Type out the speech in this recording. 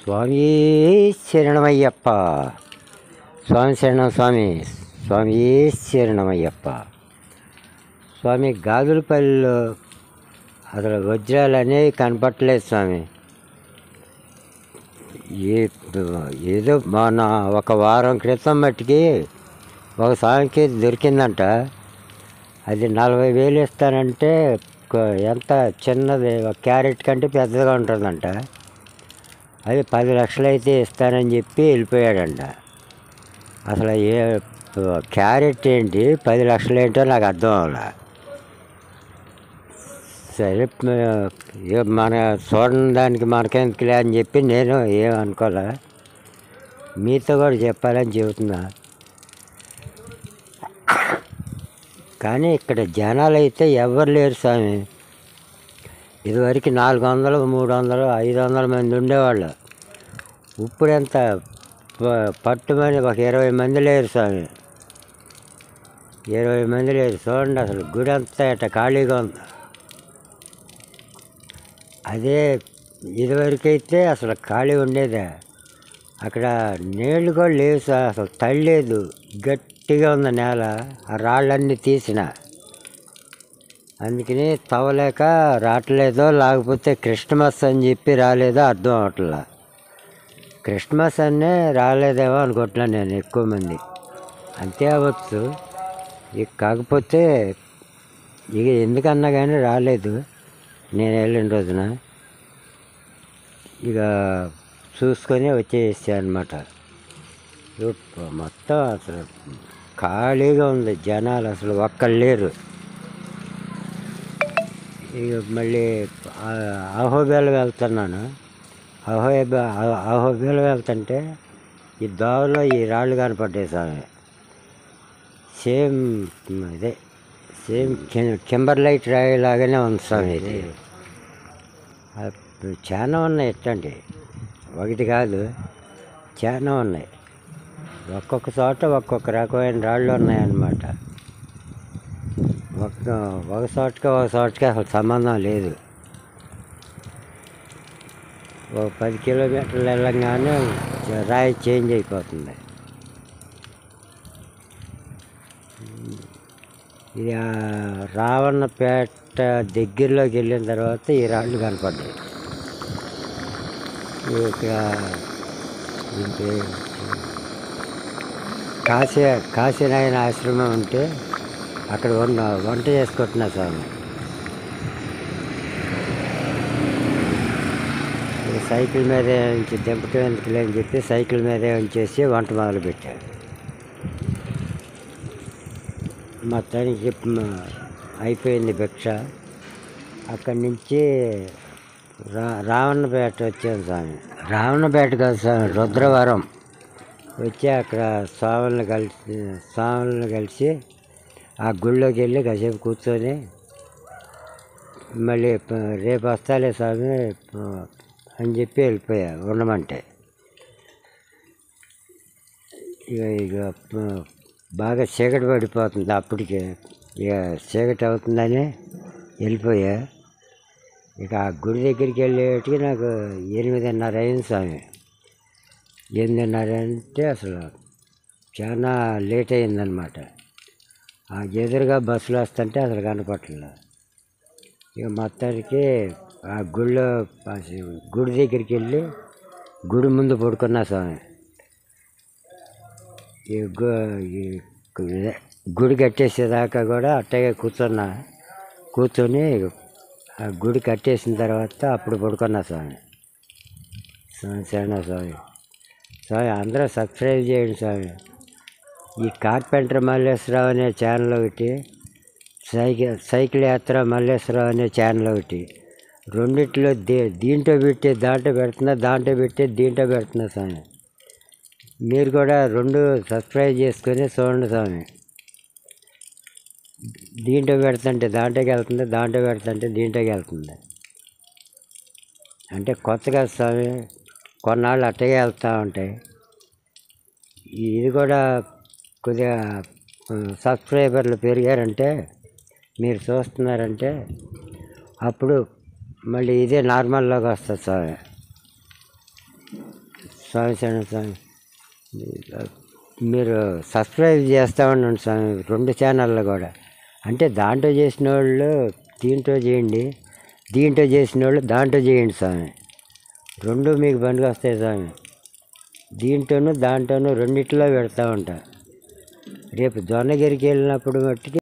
స్వామి శరణమయ్యప్ప. స్వామి శరణం స్వామి. స్వామి శరణమయ్యప్ప. స్వామి గాజులపల్లిలో అసలు వజ్రాలు అనేవి కనపట్టలేదు స్వామి. ఏదో మన ఒక వారం క్రితం మట్టికి ఒక స్వామికి దొరికిందంట. అది 40,000 ఇస్తానంటే ఎంత చిన్నది, ఒక క్యారెట్ కంటే పెద్దగా ఉంటుందంట. అది 10 లక్షలు అయితే ఇస్తానని చెప్పి వెళ్ళిపోయాడంట. అసలు క్యారెట్ ఏంటి 10 లక్షలు ఏంటో నాకు అర్థం అవ్వాల. సరే మన చూడని దానికి మనకెందుకులే అని చెప్పి నేను ఏమనుకోలే, మీతో కూడా చెప్పాలని చెబుతున్నా. కానీ ఇక్కడ జనాలు అయితే ఎవరు లేరు స్వామి. ఇదివరకు 400, 300, 500 మంది ఉండేవాళ్ళు. ఇప్పుడు ఎంత పట్టుమని ఒక 20 మంది లేరు స్వామి. 20 మంది లేరు. చూడండి అసలు గుడి అంతా ఇట్లా ఖాళీగా ఉంది. అదే ఇదివరకైతే అసలు ఖాళీ ఉండేదే. అక్కడ నీళ్ళు కూడా లేవు సార్, అసలు తళ్ళలేదు, గట్టిగా ఉంది నేల. ఆ రాళ్ళన్నీ తీసిన, అందుకని తవ్వలేక రావట్లేదో, లేకపోతే క్రిస్మస్ అని చెప్పి రాలేదో అర్థం అవట్లా. క్రిస్మస్ అనే రాలేదేమో అనుకుంటున్నాను నేను. ఎక్కువ మంది అంతే అవ్వచ్చు. ఇక కాకపోతే ఇక ఎందుకన్నా కానీ రాలేదు నేను వెళ్ళిన రోజున. ఇక చూసుకొని వచ్చేసాను అనమాట. మొత్తం అసలు ఖాళీగా ఉంది, జనాలు అసలు ఒక్కళ్ళు లేరు. ఇక మళ్ళీ అహోబిలం వెళ్తున్నాను. అహోబిలం వెళ్తుంటే ఈ దోవలో ఈ రాళ్ళు కనపడ్డాయి స్వామి. సేమ్ ఇదే, సేమ్ కింబర్లైట్ రాయి లాగానే ఉంది స్వామి. ఇది చాలా ఉన్నాయి ఎట్టండి, ఒకటి కాదు చాలా ఉన్నాయి. ఒక్కొక్క చోట ఒక్కొక్క రకమైన రాళ్ళు ఉన్నాయన్నమాట. ఒక చోటకి అసలు సంబంధం లేదు. ఒక 10 కిలోమీటర్లు వెళ్ళంగానే రాయి చేంజ్ అయిపోతుంది. ఇది రావణపేట దగ్గరలోకి వెళ్ళిన తర్వాత ఈ రాళ్ళు కనపడ్డాయి. ఇక కాశీనాయన ఆశ్రమం ఉంటే అక్కడ వంట చేసుకుంటున్నా స్వామి. సైకిల్ మీదే నుంచి దింపటం ఎందుకులే అని చెప్పి సైకిల్ మీదే ఉంచేసి వంట మొదలుపెట్టాడు. మొత్తానికి అయిపోయింది భిక్ష. అక్కడి నుంచి రావణపేట వచ్చాను స్వామి. రావణపేట కాదు స్వామి, రుద్రవరం వచ్చి అక్కడ స్వాములను కలిసి ఆ గుళ్ళోకి వెళ్ళి కాసేపు కూర్చొని మళ్ళీ రేపు వస్తాలే స్వామి అని చెప్పి వెళ్ళిపోయా ఉండమంటే. ఇక బాగా చీకటి పడిపోతుంది అప్పటికే. ఇక చీకటి అవుతుందని వెళ్ళిపోయా. ఇక ఆ గుడి దగ్గరికి వెళ్ళేటికి నాకు 8:30 అయింది స్వామి. 8:30 అంటే అసలు చాలా లేట్ అయిందనమాట. ఆ ఎదురుగా బస్సులు వస్తుంటే అసలు కనపట్లేదు. ఇక మొత్తానికి ఆ గుడి దగ్గరికి వెళ్ళి గుడి ముందు పడుకున్నా స్వామి. ఈ గుడి కట్టేసేదాకా కూడా అట్టగే కూర్చొని ఆ గుడి కట్టేసిన తర్వాత అప్పుడు పడుకున్నా స్వామి. శరణ స్వామి. స్వామి అందరూ సబ్స్క్రైబ్ చేయండి స్వామి. ఈ కార్పెంటర్ మల్లేశ్వరరావు అనే ఛానల్ ఒకటి, సైకిల్ యాత్ర మల్లేశ్వరరావు అనే ఛానల్ ఒకటి. రెండిట్లో దీంట్లో పెట్టి దాంట్లో పెడుతున్నా, దాంట్లో పెట్టి దీంట్లో పెడుతున్నా స్వామి. మీరు కూడా 2 సబ్స్క్రైబ్ చేసుకొని చూడండి స్వామి. దీంట్లో పెడుతుంటే దాంట్లోకి వెళ్తుంది, దాంట్లో పెడుతుంటే దీంట్లోకి వెళ్తుంది. అంటే కొత్తగా స్వామి, కొన్నాళ్ళు అట్టగే వెళ్తూ ఉంటాయి. ఇది కూడా కొద్దిగా సబ్స్క్రైబర్లు పెరిగారంటే, మీరు చూస్తున్నారంటే అప్పుడు మళ్ళీ ఇదే నార్మల్లోకి వస్తుంది స్వామి. స్వామి శరణ స్వామి. మీరు సబ్స్క్రైబ్ చేస్తూ ఉండండి స్వామి 2 ఛానళ్ళు కూడా. అంటే దాంట్లో చేసిన వాళ్ళు దీంట్లో చేయండి, దీంట్లో చేసిన వాళ్ళు దాంట్లో చేయండి స్వామి. 2 మీకు బండికి వస్తాయి స్వామి. దీంట్లోనూ దాంట్లోనూ రెండిట్లో పెడతా ఉంటా. రేపు జొన్నగిరికి వెళ్ళినప్పుడు మట్టుకి